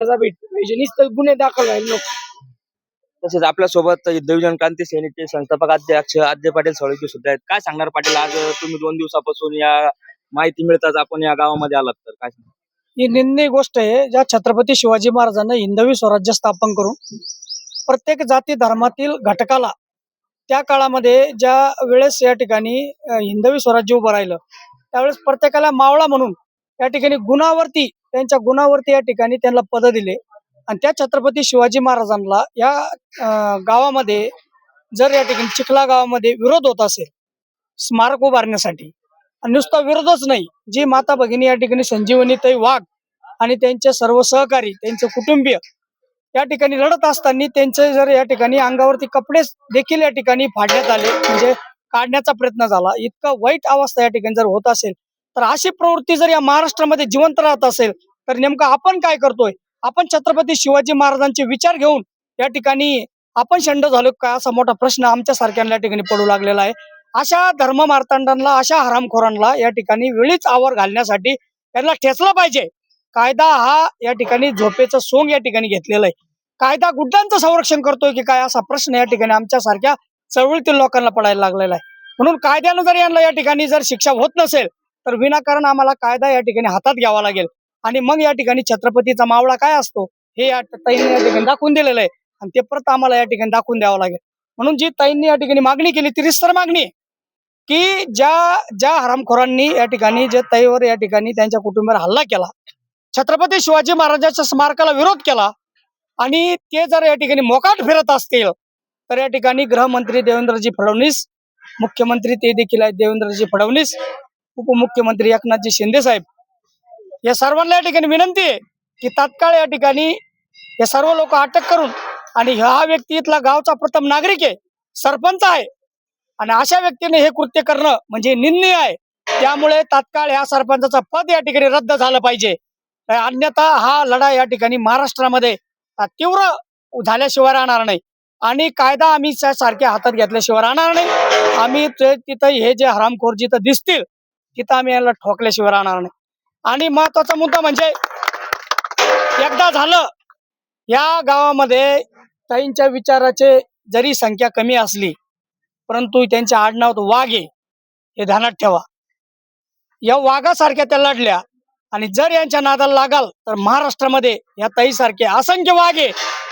त्याचा भेटला पाहिजे, नुसतं गुन्हे दाखल व्हायला नको. तसेच आपल्या सोबत बहुजन क्रांती सेनेचे संस्थापक अध्यक्ष आद्य पाटील सोळंकी सुद्धा आहेत. काय सांगणार पाटील, आज तुम्ही 2 दिवसापासून या माहिती मिळताच आपण या गावामध्ये आलात, तर काय सांगणार? ही निंदनीय गोष्ट आहे, ज्या छत्रपती शिवाजी महाराजांना हिंदवी स्वराज्य स्थापन करून प्रत्येक जाती धर्मातील घटकाला त्या काळामध्ये ज्या वेळेस या ठिकाणी हिंदवी स्वराज्य उभं राहिलं, त्यावेळेस प्रत्येकाला मावळा म्हणून या ठिकाणी गुणावरती, त्यांच्या गुणावरती या ठिकाणी त्यांना पद दिले. आणि त्या छत्रपती शिवाजी महाराजांना या गावामध्ये जर या ठिकाणी चिखला गावामध्ये विरोध होत असेल स्मारक उभारण्यासाठी, आणि नुसता विरोधच नाही, जी माता भगिनी या ठिकाणी संजीवनीताई वाघ आणि त्यांचे सर्व सहकारी, त्यांचे कुटुंबीय या ठिकाणी लढत असताना त्यांचे जर या ठिकाणी अंगावरती कपडे देखील या ठिकाणी फाडण्यात आले, म्हणजे काढण्याचा प्रयत्न झाला, इतका वाईट अवस्था या ठिकाणी जर होत असेल, तर अशी प्रवृत्ती जर या महाराष्ट्रामध्ये जिवंत राहत असेल, तर नेमकं आपण काय करतोय? आपण छत्रपती शिवाजी महाराजांचे विचार घेऊन या ठिकाणी आपण शंड झालो का, असा मोठा प्रश्न आमच्या सारख्यांना या ठिकाणी पडू लागलेला आहे. अशा धर्म मार्तांडांना, अशा हरामखोरांना या ठिकाणी वेळीच आवर घालण्यासाठी त्यांना ठेचलं पाहिजे. कायदा हा या ठिकाणी झोपेचं सोंग या ठिकाणी घेतलेलं आहे. कायदा गुड्डांचं संरक्षण करतोय की काय, असा प्रश्न या ठिकाणी आमच्या सारख्या चळवळीतील लोकांना पडायला लागलेला आहे. म्हणून कायद्यानं जर यांना या ठिकाणी जर शिक्षा होत नसेल, तर विनाकारण आम्हाला कायदा या ठिकाणी हातात घ्यावा लागेल. आणि मग या ठिकाणी छत्रपतीचा मावळा काय असतो हे या ताईंनी या ठिकाणी दाखवून दिलेलं आहे, आणि ते परत आम्हाला या ठिकाणी दाखवून द्यावं लागेल. म्हणून जी ताईंनी या ठिकाणी मागणी केली ती रिस्तर मागणी आहे की ज्या हरामखोरांनी या ठिकाणी जे ताईवर या ठिकाणी त्यांच्या कुटुंबावर हल्ला केला, छत्रपती शिवाजी महाराजांच्या स्मारकाला विरोध केला, आणि ते जर या ठिकाणी मोकाट फिरत असतील, तर या ठिकाणी गृहमंत्री देवेंद्रजी फडणवीस, मुख्यमंत्री ते देखील आहेत देवेंद्रजी फडणवीस, उपमुख्यमंत्री एकनाथजी शिंदे साहेब, या सर्वांना या ठिकाणी विनंती आहे की तात्काळ या ठिकाणी हे सर्व लोक अटक करून, आणि हा व्यक्ती इथला गावचा प्रथम नागरिक आहे, सरपंच आहे, आणि अशा व्यक्तीने हे कृत्य करणं म्हणजे निंदनीय आहे. त्यामुळे तात्काळ या सरपंचाचं पद या ठिकाणी रद्द झालं पाहिजे. अन्यथा हा लढा या ठिकाणी महाराष्ट्रामध्ये तीव्र झाल्याशिवाय राहणार नाही, आणि कायदा आम्ही सारख्या हातात घेतल्याशिवाय राहणार नाही. आम्ही तिथं हे जे हरामखोर जिथं दिसतील तिथं आम्ही याला ठोकल्याशिवाय राहणार नाही. आणि महत्वाचा मुद्दा म्हणजे, एकदा झालं या गावामध्ये ताईंच्या विचाराचे जरी संख्या कमी असली, परंतु त्यांच्या आडनाव वाघ आहे हे ध्यानात ठेवा. या वाघासारख्या त्या लढल्या, आणि जर यांच्या नादाला लागाल तर महाराष्ट्रामध्ये या ताईसारखे असंख्य वाघ आहे,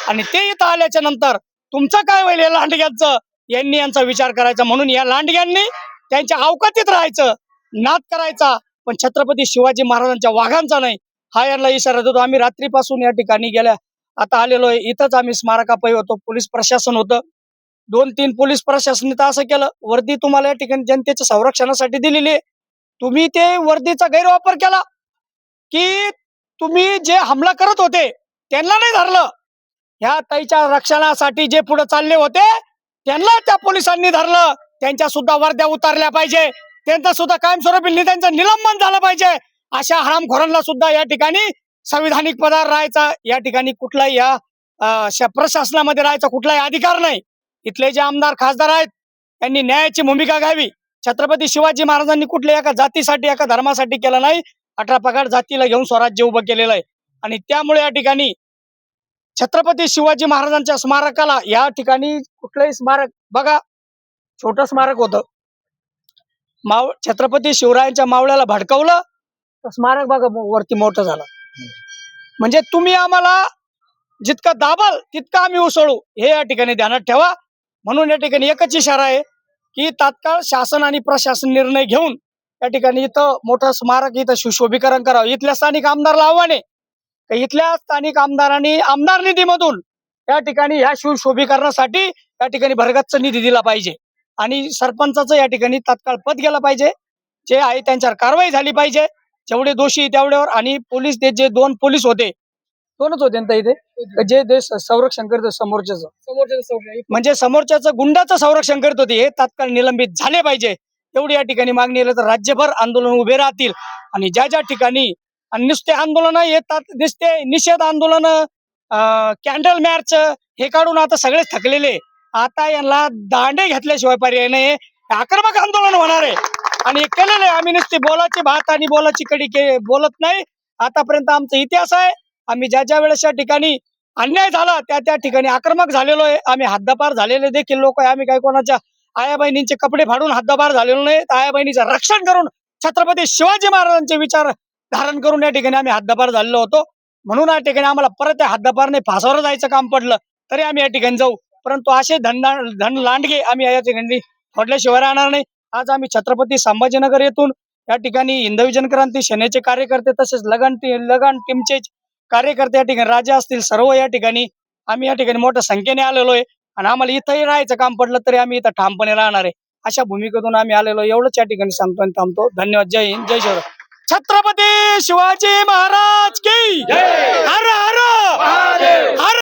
आणि ते इथं आल्याच्या नंतर तुमचं काय होईल या लांडग्यांचं, यांनी यांचा विचार करायचा. म्हणून या लांडग्यांनी त्यांच्या अवकातीत राहायचं, नाद करायचा, पण छत्रपती शिवाजी महाराजांच्या वाघांचा नाही, हा यांना इशारा देतो. आम्ही रात्रीपासून या ठिकाणी गेल्या आता आलेलो आहे. इथंच आम्ही स्मारकापायी होतो, पोलीस प्रशासन होतं, 2-3 पोलीस प्रशासनाने तर असं केलं, वर्दी तुम्हाला या ठिकाणी जनतेच्या संरक्षणासाठी दिलेली आहे, तुम्ही ते वर्दीचा गैरवापर केला की तुम्ही जे हमला करत होते त्यांना नाही धरलं, ह्या ताईच्या रक्षणासाठी जे पुढे चालले होते त्यांना त्या पोलिसांनी धरलं. त्यांच्या सुद्धा वर्द्या उतारल्या पाहिजे, त्यांचा सुद्धा कायमस्वरूपी त्यांचं निलंबन झालं पाहिजे. अशा हरामखोरांना सुद्धा या ठिकाणी संविधानिक पदावर राहायचा, या ठिकाणी कुठलाही या प्रशासनामध्ये राहायचा कुठलाही अधिकार नाही. इथले जे आमदार खासदार आहेत त्यांनी न्यायाची भूमिका घ्यावी. छत्रपती शिवाजी महाराजांनी कुठल्या एका जातीसाठी, एका धर्मासाठी केलं नाही, 18 पगड जातीला घेऊन स्वराज्य उभं केलेलं आहे. आणि त्यामुळे या ठिकाणी छत्रपती शिवाजी महाराजांच्या स्मारकाला, या ठिकाणी कुठलंही स्मारक बघा, छोटं स्मारक होतं, छत्रपती शिवरायांच्या मावळ्याला भडकवलं तर स्मारक बघा वरती मोठं झालं. म्हणजे तुम्ही आम्हाला जितकं दाबाल तितकं आम्ही उसळू, हे या ठिकाणी ध्यानात ठेवा. म्हणून या ठिकाणी एकच इशारा आहे की तात्काळ शासन आणि प्रशासन निर्णय घेऊन या ठिकाणी इथं मोठं स्मारक इथं सुशोभीकरण करावं. इथल्या स्थानिक आमदारला आव्हान आहे की इथल्या स्थानिक आमदारांनी आमदार निधीमधून या ठिकाणी ह्या सुशोभीकरणासाठी या ठिकाणी भरगच्च निधी दिला पाहिजे, आणि सरपंचाचं या ठिकाणी तात्काळ पद गेलं पाहिजे, जे आहे त्यांच्यावर कारवाई झाली पाहिजे, जेवढे दोषी तेवढ्यावर. आणि पोलीस ते जे 2 पोलीस होते, 2च होते ना इथे, जे देश संरक्षण करत समोरच्याचं म्हणजे समोरच्याचं गुंडाचं संरक्षण करत होते, हे तात्काळ निलंबित झाले पाहिजे. एवढी या ठिकाणी मागणी तर राज्यभर आंदोलन उभे राहतील. आणि ज्या ठिकाणी नुसते आंदोलन येतात, नुसते निषेध आंदोलन, कॅन्डल मार्च हे काढून आता सगळेच थकलेले. आता यांना दांडे घेतल्याशिवाय पर्याय नाही, आक्रमक आंदोलन होणार आहे. आणि केलेले आम्ही नुसती बोलाची भात आणि बोलाची कडी बोलत नाही. आतापर्यंत आमचा इतिहास आहे, आम्ही ज्या ज्या वेळेस या ठिकाणी अन्याय झाला त्या त्या ठिकाणी आक्रमक झालेलो आहे. आम्ही हद्दपार झालेले देखील लोक आहे. आम्ही काही कोणाच्या आया बहिणींचे कपडे फाडून हद्दपार झालेलो नाही. आया बहिणीचं रक्षण करून छत्रपती शिवाजी महाराजांचे विचार धारण करून या ठिकाणी आम्ही हद्दपार झालेलो होतो. म्हणून या ठिकाणी आम्हाला परत त्या हद्दपारने फासावर जायचं काम पडलं तरी आम्ही या ठिकाणी जाऊ. परंतु असे धन लांडगे आम्ही या ठिकाणी फोडल्याशिवाय राहणार नाही. आज आम्ही छत्रपती संभाजीनगर येथून या ठिकाणी हिंद विजन क्रांती सेनेचे कार्यकर्ते तसेच लगन टीमचे कार्यकर्ते या ठिकाणी राजा असतील सर्व या ठिकाणी आम्ही या ठिकाणी मोठ्या संख्येने आलेलो आहे. आणि आम्हाला इथंही राहायचं काम पडलं तरी आम्ही इथं ठामपणे राहणार आहे. अशा भूमिकेतून आम्ही आलेलो एवढंच या ठिकाणी सांगतो आणि थांबतो. धन्यवाद. जय हिंद, जय शिवराय. छत्रपती शिवाजी महाराज की हर हर